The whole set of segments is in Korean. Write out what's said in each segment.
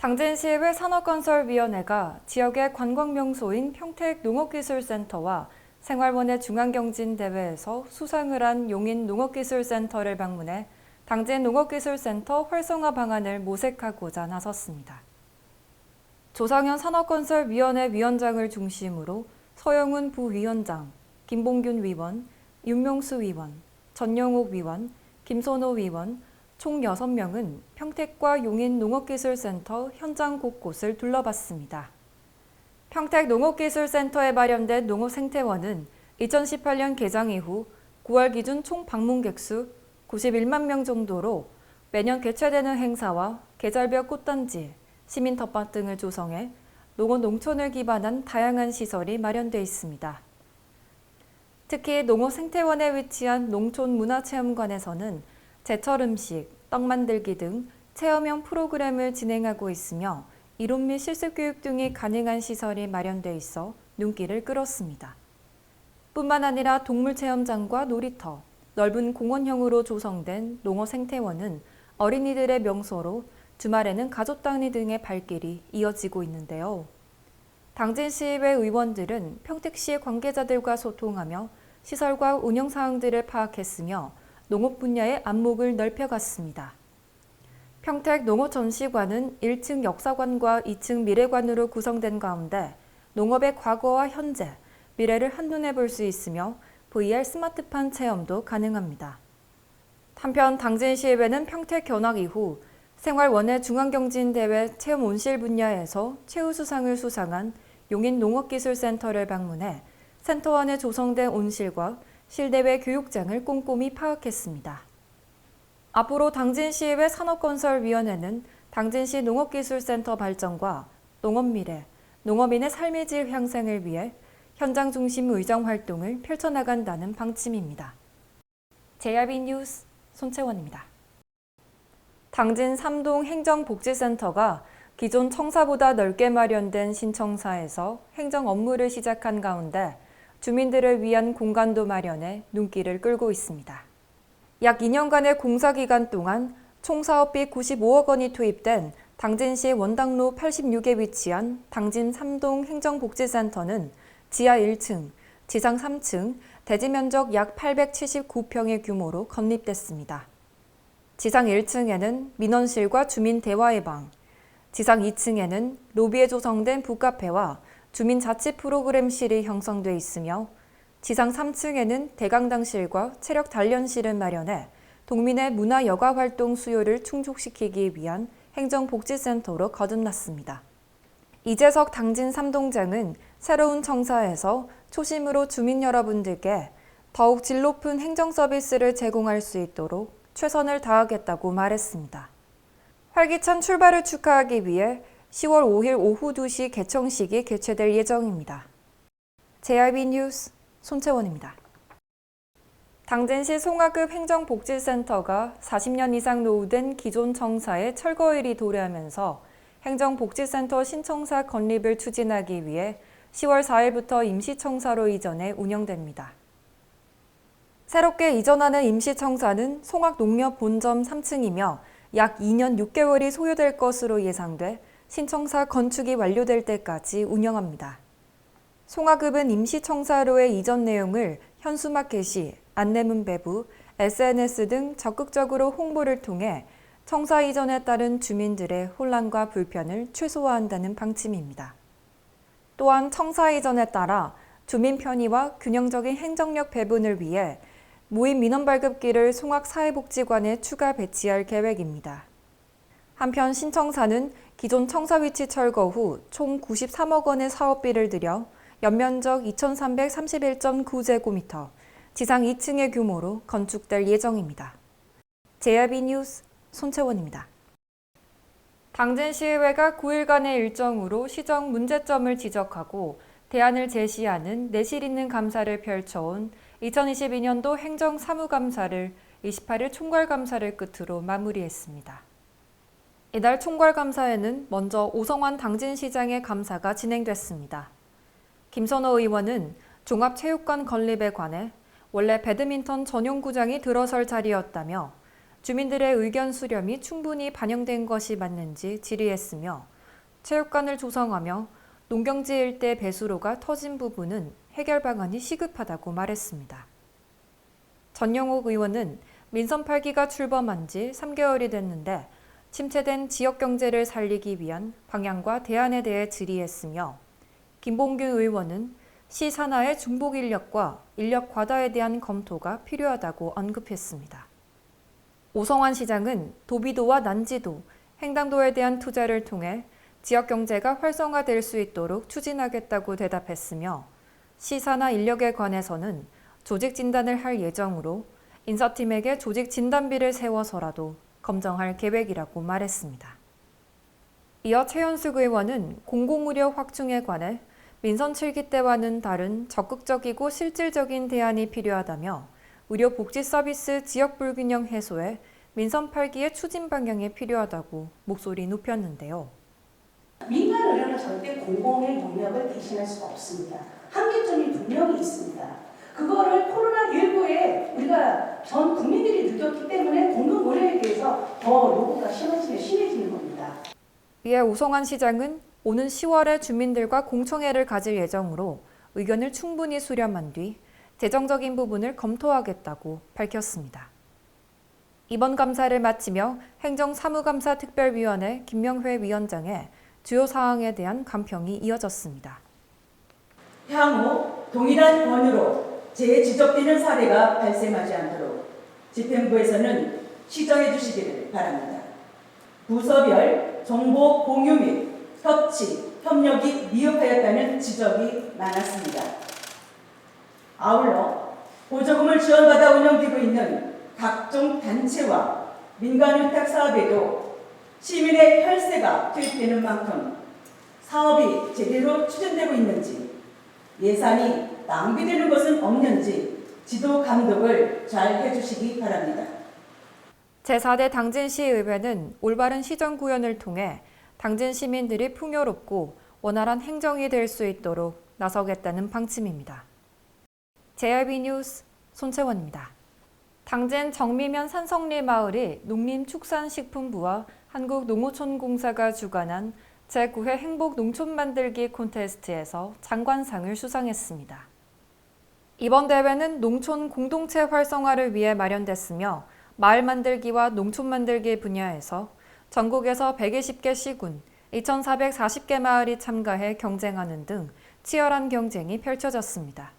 당진시의회 산업건설위원회가 지역의 관광명소인 평택농업기술센터와 생활원의 중앙경진대회에서 수상을 한 용인농업기술센터를 방문해 당진농업기술센터 활성화 방안을 모색하고자 나섰습니다. 조상현 산업건설위원회 위원장을 중심으로 서영훈 부위원장, 김봉균 위원, 윤명수 위원, 전영옥 위원, 김선호 위원, 총 6명은 평택과 용인 농업기술센터 현장 곳곳을 둘러봤습니다. 평택 농업기술센터에 마련된 농업생태원은 2018년 개장 이후 9월 기준 총 방문객 수 91만 명 정도로 매년 개최되는 행사와 계절별 꽃단지, 시민 텃밭 등을 조성해 농업 농촌을 기반한 다양한 시설이 마련돼 있습니다. 특히 농업생태원에 위치한 농촌문화체험관에서는 제철 음식, 떡 만들기 등 체험형 프로그램을 진행하고 있으며 이론 및 실습 교육 등이 가능한 시설이 마련돼 있어 눈길을 끌었습니다. 뿐만 아니라 동물 체험장과 놀이터, 넓은 공원형으로 조성된 농어생태원은 어린이들의 명소로 주말에는 가족 단위 등의 발길이 이어지고 있는데요. 당진시의회 의원들은 평택시 관계자들과 소통하며 시설과 운영 사항들을 파악했으며 농업 분야의 안목을 넓혀갔습니다. 평택 농어전시관은 1층 역사관과 2층 미래관으로 구성된 가운데 농업의 과거와 현재, 미래를 한눈에 볼 수 있으며 VR 스마트판 체험도 가능합니다. 한편 당진시의회는 평택 견학 이후 생활원예 중앙경진대회 체험 온실 분야에서 최우수상을 수상한 용인농업기술센터를 방문해 센터 안에 조성된 온실과 실내외 교육장을 꼼꼼히 파악했습니다. 앞으로 당진시의회 산업건설위원회는 당진시 농업기술센터 발전과 농업미래, 농업인의 삶의 질 향상을 위해 현장 중심 의정 활동을 펼쳐나간다는 방침입니다. JRB 뉴스 손채원입니다. 당진 3동 행정복지센터가 기존 청사보다 넓게 마련된 신청사에서 행정 업무를 시작한 가운데 주민들을 위한 공간도 마련해 눈길을 끌고 있습니다. 약 2년간의 공사 기간 동안 총 사업비 95억 원이 투입된 당진시 원당로 86에 위치한 당진 3동 행정복지센터는 지하 1층, 지상 3층, 대지 면적 약 879평의 규모로 건립됐습니다. 지상 1층에는 민원실과 주민 대화의 방, 지상 2층에는 로비에 조성된 북카페와 주민 자치 프로그램실이 형성돼 있으며 지상 3층에는 대강당실과 체력 단련실을 마련해 동민의 문화 여가 활동 수요를 충족시키기 위한 행정복지센터로 거듭났습니다. 이재석 당진 3동장은 새로운 청사에서 초심으로 주민 여러분들께 더욱 질 높은 행정 서비스를 제공할 수 있도록 최선을 다하겠다고 말했습니다. 활기찬 출발을 축하하기 위해 10월 5일 오후 2시 개청식이 개최될 예정입니다. JRB 뉴스 손채원입니다. 당진시 송화급 행정복지센터가 40년 이상 노후된 기존 청사의 철거일이 도래하면서 행정복지센터 신청사 건립을 추진하기 위해 10월 4일부터 임시청사로 이전해 운영됩니다. 새롭게 이전하는 임시청사는 송악농협본점 3층이며 약 2년 6개월이 소요될 것으로 예상돼 신청사 건축이 완료될 때까지 운영합니다. 송화급은 임시청사로의 이전 내용을 현수막 게시, 안내문 배부, SNS 등 적극적으로 홍보를 통해 청사 이전에 따른 주민들의 혼란과 불편을 최소화한다는 방침입니다. 또한 청사 이전에 따라 주민 편의와 균형적인 행정력 배분을 위해 무인 민원 발급기를 송악사회복지관에 추가 배치할 계획입니다. 한편 신청사는 기존 청사 위치 철거 후 총 93억 원의 사업비를 들여 연면적 2,331.9제곱미터, 지상 2층의 규모로 건축될 예정입니다. JRB 뉴스 손채원입니다. 당진시의회가 9일간의 일정으로 시정 문제점을 지적하고 대안을 제시하는 내실 있는 감사를 펼쳐온 2022년도 행정사무감사를 28일 총괄감사를 끝으로 마무리했습니다. 이날 총괄감사에는 먼저 오성환 당진시장의 감사가 진행됐습니다. 김선호 의원은 종합체육관 건립에 관해 원래 배드민턴 전용구장이 들어설 자리였다며 주민들의 의견 수렴이 충분히 반영된 것이 맞는지 질의했으며 체육관을 조성하며 농경지 일대 배수로가 터진 부분은 해결 방안이 시급하다고 말했습니다. 전영옥 의원은 민선 8기가 출범한 지 3개월이 됐는데 침체된 지역 경제를 살리기 위한 방향과 대안에 대해 질의했으며 김봉규 의원은 시 산하의 중복 인력과 인력 과다에 대한 검토가 필요하다고 언급했습니다. 오성환 시장은 도비도와 난지도, 횡단도에 대한 투자를 통해 지역 경제가 활성화될 수 있도록 추진하겠다고 대답했으며 시 산하 인력에 관해서는 조직 진단을 할 예정으로 인사팀에게 조직 진단비를 세워서라도 검증할 계획이라고 말했습니다. 이어 최현숙 의원은 공공의료 확충에 관해 민선 7기 때와는 다른 적극적이고 실질적인 대안이 필요하다며 의료 복지 서비스 지역 불균형 해소에 민선 8기의 추진 방향이 필요하다고 목소리 높였는데요. 민간 의료는 절대 공공의 영역을 대신할 수가 없습니다. 한계점이 분명히 있습니다. 그거를 코로나19에 우리가 전 국민들이 느꼈기 때문에 공공 의료에 대해서 더 요구가 심해지는 겁니다. 이에 오성환 시장은 오는 10월에 주민들과 공청회를 가질 예정으로 의견을 충분히 수렴한 뒤 재정적인 부분을 검토하겠다고 밝혔습니다. 이번 감사를 마치며 행정사무감사 특별위원회 김명회 위원장의 주요 사항에 대한 간평이 이어졌습니다. 향후 동일한 권유로 재지적되는 사례가 발생하지 않도록 집행부에서는 시정해 주시기를 바랍니다. 부서별 정보 공유 및 협치, 협력이 미흡하였다는 지적이 많았습니다. 아울러 보조금을 지원받아 운영되고 있는 각종 단체와 민간위탁 사업에도 시민의 혈세가 투입되는 만큼 사업이 제대로 추진되고 있는지, 예산이 낭비되는 것은 없는지 지도 감독을 잘 해주시기 바랍니다. 제4대 당진시의회는 올바른 시정 구현을 통해 당진 시민들이 풍요롭고 원활한 행정이 될 수 있도록 나서겠다는 방침입니다. JRB 뉴스 손채원입니다. 당진 정미면 산성리 마을이 농림축산식품부와 한국농어촌공사가 주관한 제9회 행복 농촌 만들기 콘테스트에서 장관상을 수상했습니다. 이번 대회는 농촌 공동체 활성화를 위해 마련됐으며 마을 만들기와 농촌 만들기 분야에서 전국에서 120개 시군, 2,440개 마을이 참가해 경쟁하는 등 치열한 경쟁이 펼쳐졌습니다.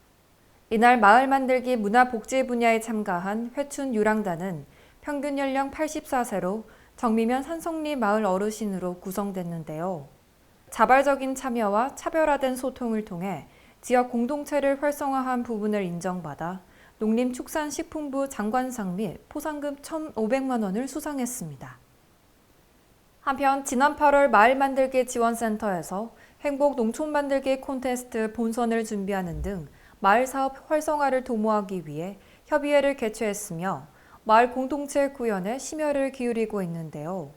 이날 마을 만들기 문화복지 분야에 참가한 회춘 유랑단은 평균 연령 84세로 정미면 산성리 마을 어르신으로 구성됐는데요. 자발적인 참여와 차별화된 소통을 통해 지역 공동체를 활성화한 부분을 인정받아 농림축산식품부 장관상 및 포상금 1,500만 원을 수상했습니다. 한편 지난 8월 마을 만들기 지원센터에서 행복 농촌 만들기 콘테스트 본선을 준비하는 등 마을 사업 활성화를 도모하기 위해 협의회를 개최했으며 마을 공동체 구현에 심혈을 기울이고 있는데요.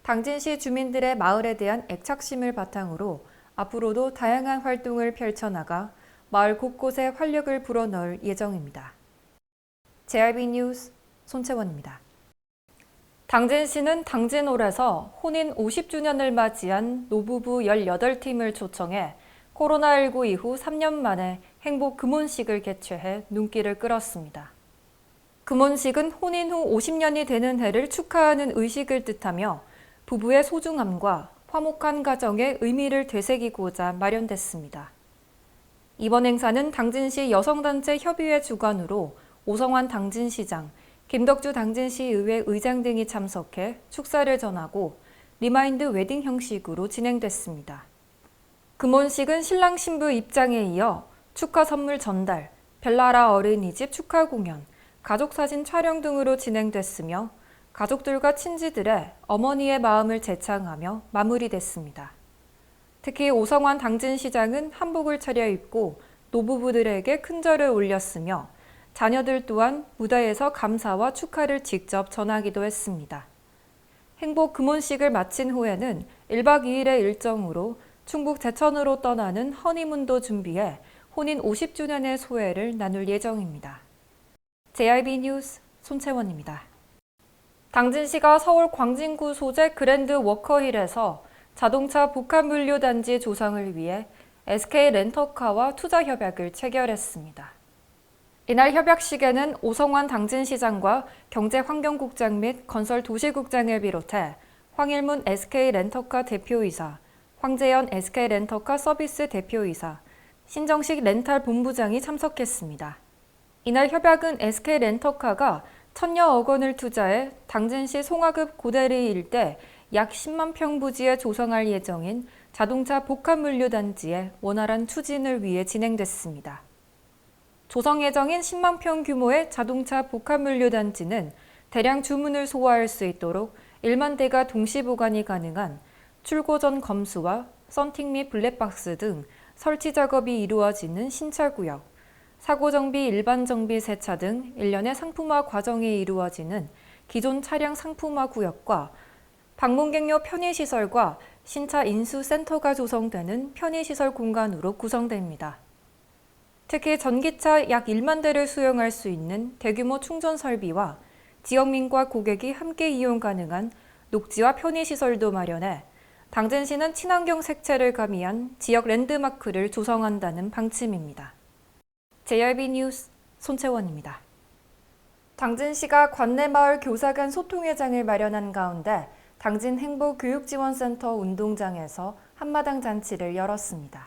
당진시 주민들의 마을에 대한 애착심을 바탕으로 앞으로도 다양한 활동을 펼쳐나가 마을 곳곳에 활력을 불어넣을 예정입니다. JRB 뉴스 손채원입니다. 당진시는 당진홀에서 혼인 50주년을 맞이한 노부부 18팀을 초청해 코로나19 이후 3년 만에 행복 금혼식을 개최해 눈길을 끌었습니다. 금혼식은 혼인 후 50년이 되는 해를 축하하는 의식을 뜻하며 부부의 소중함과 화목한 가정의 의미를 되새기고자 마련됐습니다. 이번 행사는 당진시 여성단체 협의회 주관으로 오성환 당진시장, 김덕주 당진시의회 의장 등이 참석해 축사를 전하고 리마인드 웨딩 형식으로 진행됐습니다. 금혼식은 신랑 신부 입장에 이어 축하 선물 전달, 별나라 어린이집 축하 공연, 가족사진 촬영 등으로 진행됐으며 가족들과 친지들의 어머니의 마음을 재창하며 마무리됐습니다. 특히 오성환 당진시장은 한복을 차려입고 노부부들에게 큰절을 올렸으며 자녀들 또한 무대에서 감사와 축하를 직접 전하기도 했습니다. 행복 금혼식을 마친 후에는 1박 2일의 일정으로 충북 제천으로 떠나는 허니문도 준비해 혼인 50주년의 소회를 나눌 예정입니다. JRB 뉴스 손채원입니다. 당진시가 서울 광진구 소재 그랜드 워커힐에서 자동차 복합물류단지 조성을 위해 SK 렌터카와 투자 협약을 체결했습니다. 이날 협약식에는 오성환 당진시장과 경제환경국장 및 건설도시국장을 비롯해 황일문 SK 렌터카 대표이사, 황재현 SK 렌터카 서비스 대표이사, 신정식 렌탈 본부장이 참석했습니다. 이날 협약은 SK 렌터카가 1,000여억 원을 투자해 당진시 송화급 고대리 일대 약 10만 평 부지에 조성할 예정인 자동차 복합물류단지의 원활한 추진을 위해 진행됐습니다. 조성 예정인 10만 평 규모의 자동차 복합물류단지는 대량 주문을 소화할 수 있도록 1만 대가 동시 보관이 가능한 출고 전 검수와 썬팅 및 블랙박스 등 설치 작업이 이루어지는 신차구역, 사고 정비, 일반 정비 세차 등 일련의 상품화 과정이 이루어지는 기존 차량 상품화 구역과 방문객용 편의시설과 신차 인수센터가 조성되는 편의시설 공간으로 구성됩니다. 특히 전기차 약 1만 대를 수용할 수 있는 대규모 충전 설비와 지역민과 고객이 함께 이용 가능한 녹지와 편의시설도 마련해 당진시는 친환경 색채를 가미한 지역 랜드마크를 조성한다는 방침입니다. JRB 뉴스 손채원입니다. 당진시가 관내마을 교사 간 소통회장을 마련한 가운데 당진 행복교육지원센터 운동장에서 한마당 잔치를 열었습니다.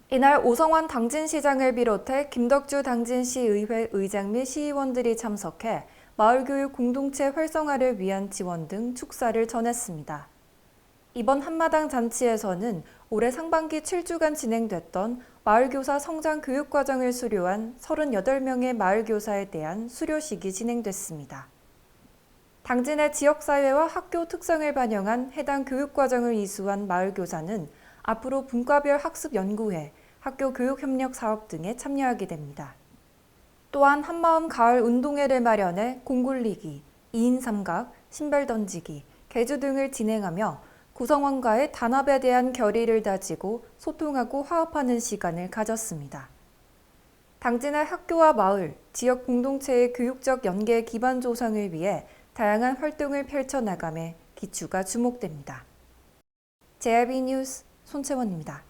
이날 오성환 당진시장을 비롯해 김덕주 당진시의회 의장 및 시의원들이 참석해 마을교육 공동체 활성화를 위한 지원 등 축사를 전했습니다. 이번 한마당 잔치에서는 올해 상반기 7주간 진행됐던 마을교사 성장 교육과정을 수료한 38명의 마을교사에 대한 수료식이 진행됐습니다. 당진의 지역사회와 학교 특성을 반영한 해당 교육과정을 이수한 마을교사는 앞으로 분과별 학습연구회, 학교 교육협력 사업 등에 참여하게 됩니다. 또한 한마음 가을 운동회를 마련해 공굴리기, 2인 삼각, 신발 던지기, 계주 등을 진행하며 구성원과의 단합에 대한 결의를 다지고 소통하고 화합하는 시간을 가졌습니다. 당진의 학교와 마을, 지역 공동체의 교육적 연계 기반 조성을 위해 다양한 활동을 펼쳐나가며 기초가 주목됩니다. JRB 뉴스 손채원입니다.